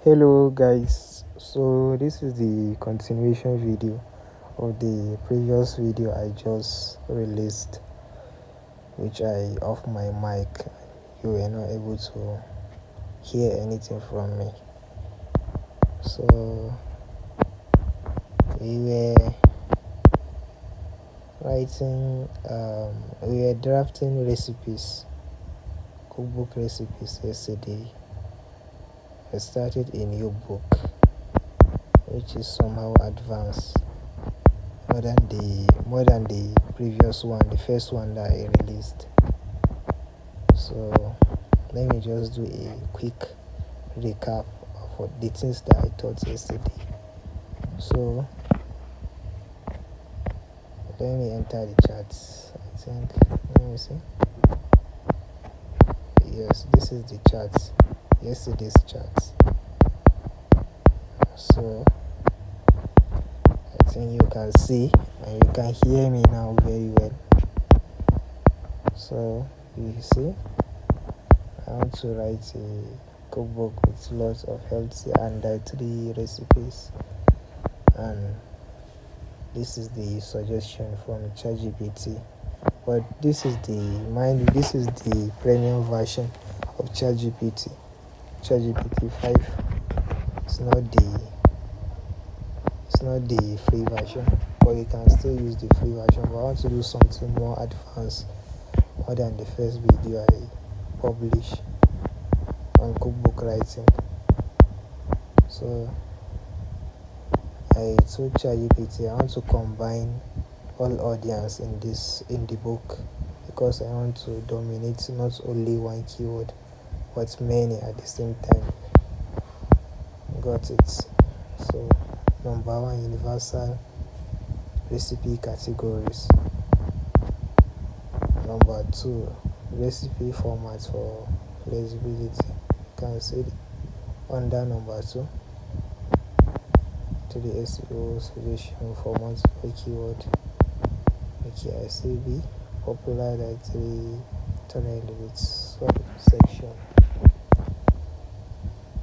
Hello guys, so this is the continuation video of the previous video I just released, which I off my mic. You were not able to hear anything from me. So we were writing, we were drafting recipes, cookbook recipes yesterday. I started a new book which is somehow advanced more than the previous one, the first one that I released. So let me just do a quick recap of the things that I taught yesterday. So let me enter the charts. I think, let me see. Yes, this is the charts, yesterday's charts. So I think you can see and you can hear me now very well. So you see, I want to write a cookbook with lots of healthy and dietary recipes, and this is the suggestion from Chatgpt. But this is this is the premium version of Chatgpt 5. It's not the free version, but you can still use the free version. But I want to do something more advanced, more than the first video I published on cookbook writing. So I told ChatGPT I want to combine all audience in the book, because I want to dominate not only one keyword but many at the same time. Got it. So number 1, universal recipe categories. Number 2, recipe format for flexibility. You can see under number 2, to the SEO suggestion for multiple keyword. Okay, I see B, popular dietary trend with subsection.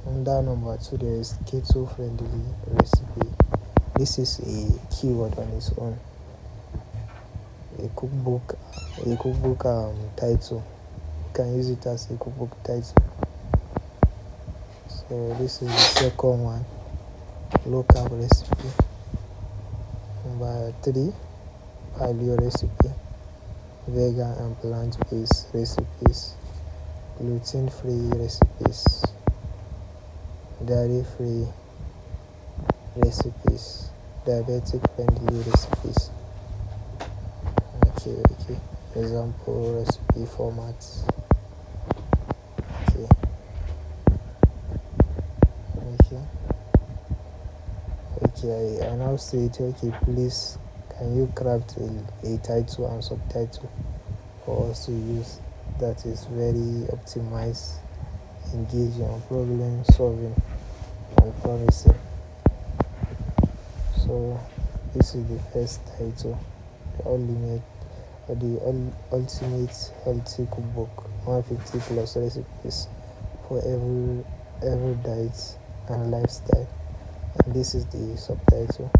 Under number 2, there is keto friendly recipe. This is a keyword on its own. A cookbook title. You can use it as a cookbook title. So this is the second one, low carb recipe. Number 3, paleo recipe, vegan and plant-based recipes, gluten-free recipes, dairy-free recipes, diabetic-friendly recipes. Okay. Example recipe formats. Okay. I now say, okay, please, can you craft a title and subtitle for us to use that is very optimized, engaging, problem solving, and promising? So this is the first title, the ultimate healthy cookbook, 150 plus recipes for every diet and lifestyle. And this is the subtitle.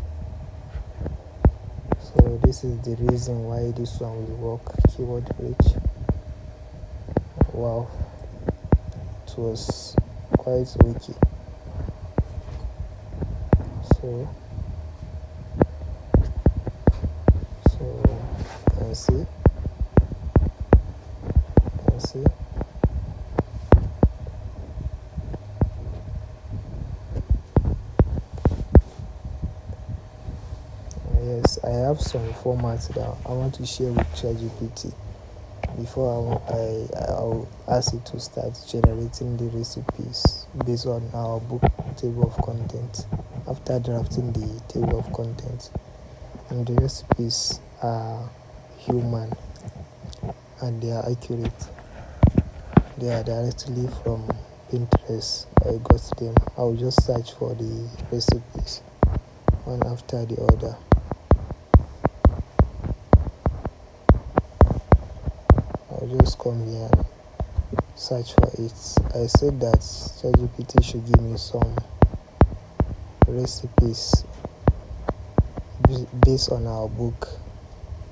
So this is the reason why this one will work. Keyword rich. Wow, it was quite wiki. So you can see. Yes, I have some formats that I want to share with ChatGPT before I'll ask it to start generating the recipes based on our book table of content. After drafting the table of content, and the recipes are human and they are accurate. They are directly from Pinterest. I got them. I'll just search for the recipes one after the other. I'll just come here and search for it. I said that ChatGPT should give me some recipes based on our book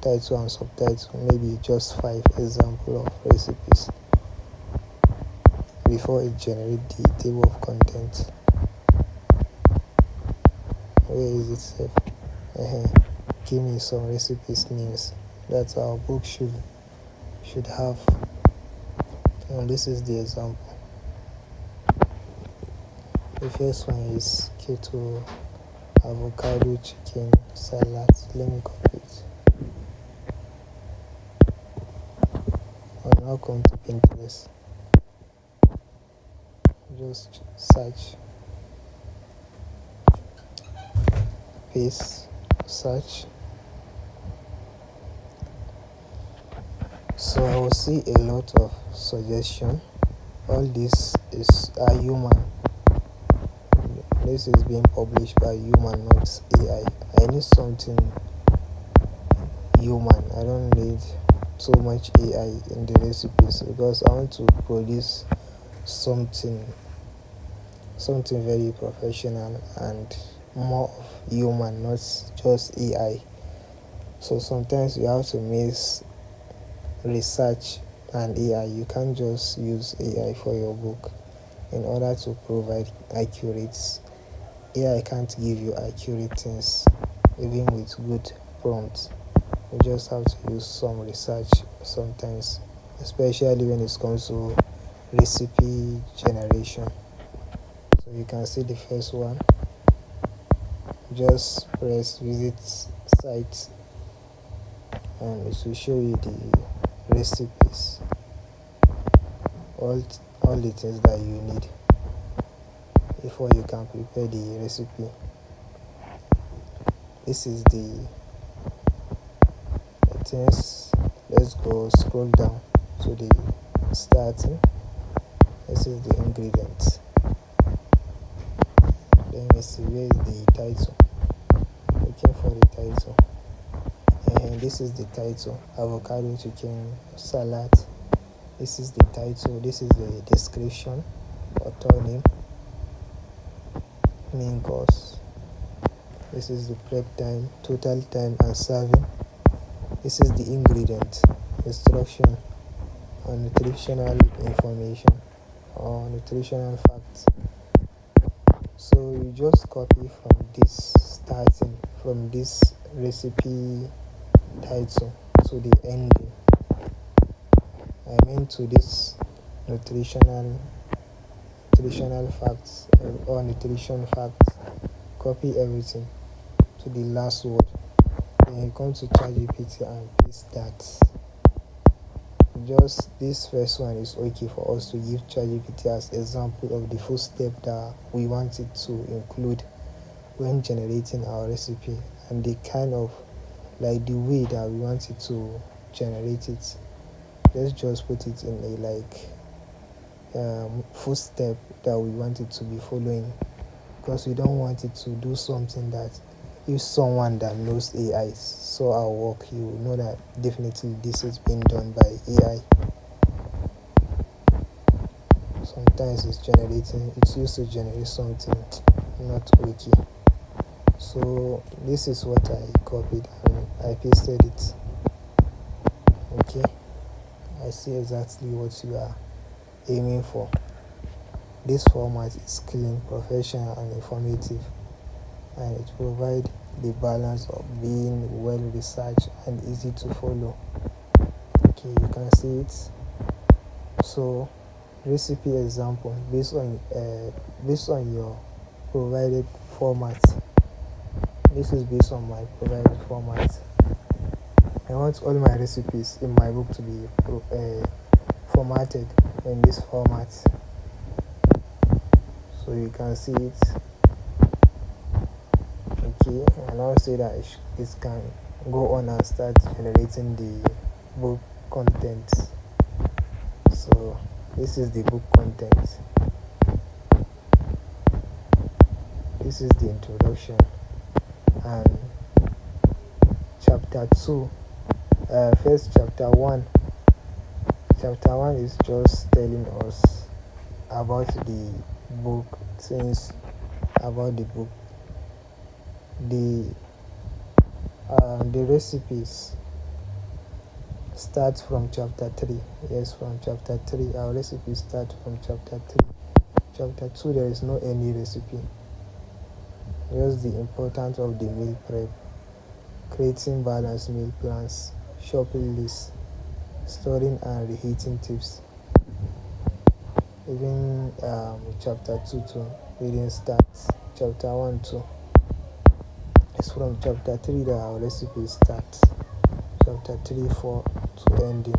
title and subtitle, maybe just 5 examples of recipes before it generates the table of content. Where is it safe? Give me some recipes names that our book should have. And this is the example. The first one is keto avocado chicken salad. Let me copy it. I'll now come to Pinterest. Just search, paste, search. So I will see a lot of suggestions. All this are human. This is being published by human, not AI. I need something human. I don't need so much AI in the recipes because I want to produce something very professional and more of human, not just AI. So sometimes you have to mix research and AI. You can't just use AI for your book in order to provide accurate. AI can't give you accurate things even with good prompts. You just have to use some research sometimes, especially when it comes to recipe generation. So you can see the first one. Just press visit site and it will show you the recipes, all the things that you need before you can prepare the recipe. This is the things. Let's go scroll down to the starting. This is the ingredients. Let me see, where is the title? Looking for the title. And this is the title, avocado chicken salad. This is the title. This is the description, author name, main course. This is the prep time, total time and serving. This is the ingredient, instruction, and nutritional information or nutritional facts. So you just copy from this starting, from this recipe title to the ending. I mean to this nutritional facts or nutrition facts. Copy everything to the last word. Then you come to ChatGPT and paste that. Just this first one is okay for us to give ChatGPT as example of the full step that we want it to include when generating our recipe and the kind of like the way that we want it to generate it. Let's just put it in a full step that we want it to be following, because we don't want it to do something that if someone that knows AI saw our work, you will know that definitely this is being done by AI. Sometimes it's used to generate something not okay. So this is what I copied and I pasted it. Okay, I see exactly what you are aiming for. This format is clean, professional and informative, and it provides the balance of being well researched and easy to follow. Okay, you can see it. So recipe example based on your provided format. This is based on my provided format. I want all my recipes in my book to be formatted in this format. So you can see it. Okay, and I'll say that it can go on and start generating the book content. So this is the book content. This is the introduction and chapter 2. First chapter 1 Chapter 1 is just telling us about the book, things about the book, the the recipes start from chapter 3. Yes, from chapter 3. Our recipes start from chapter 3. Chapter 2, there is no any recipe. Just the importance of the meal prep, creating balanced meal plans, shopping lists, storing and reheating tips. Even chapter 2 too, reading starts. Chapter 1 too. It's from chapter 3 that our recipe starts. Chapter 3, 4 to ending.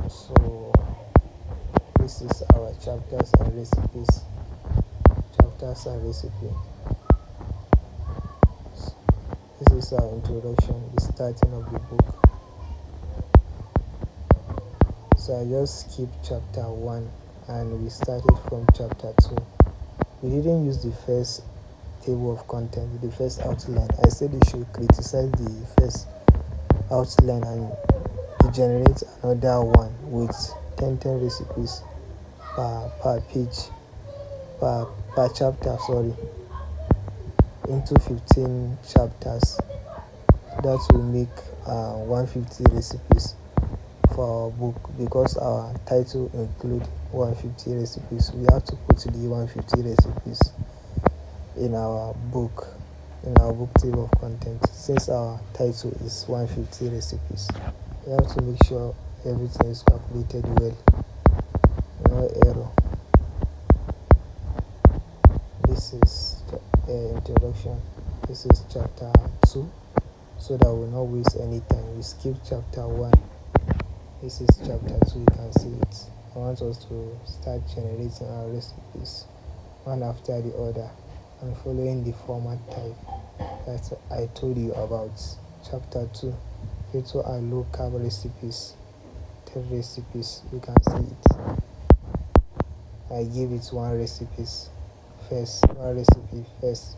So this is our chapters and recipes. Chapters and recipe. This is our introduction, the starting of the book. So I just skipped chapter 1 and we started from chapter 2. We didn't use the first table of content, the first outline. I said you should criticize the first outline and generate another one with 10 recipes per page, per chapter, into 15 chapters. That will make 150 recipes for our book. Because our title include 150 recipes, we have to put the 150 recipes in our book table of content. Since our title is 150 recipes, we have to make sure everything is calculated well, no error. This is introduction. This is chapter 2, so that we will not waste any time. We skip chapter 1. This is chapter 2, you can see it. I want us to start generating our recipes one after the other and following the format type that I told you about. Chapter 2, keto and low carb recipes, 10 recipes, you can see it. I give it one recipe first.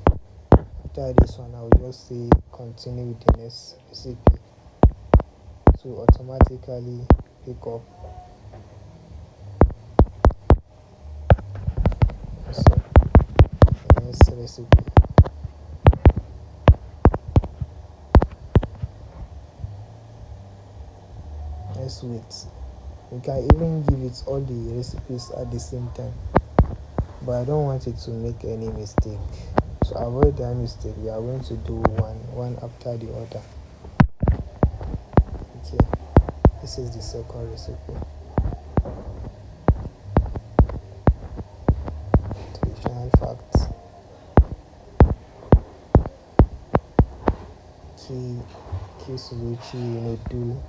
After this one, I will just say continue with the next recipe to automatically pick up. So the next recipe. Let's wait. You can even give it all the recipes at the same time, but I don't want it to make any mistake. So avoid that mistake. We are going to do one after the other. Okay, this is the second recipe. Nutritional facts. Key solution noodle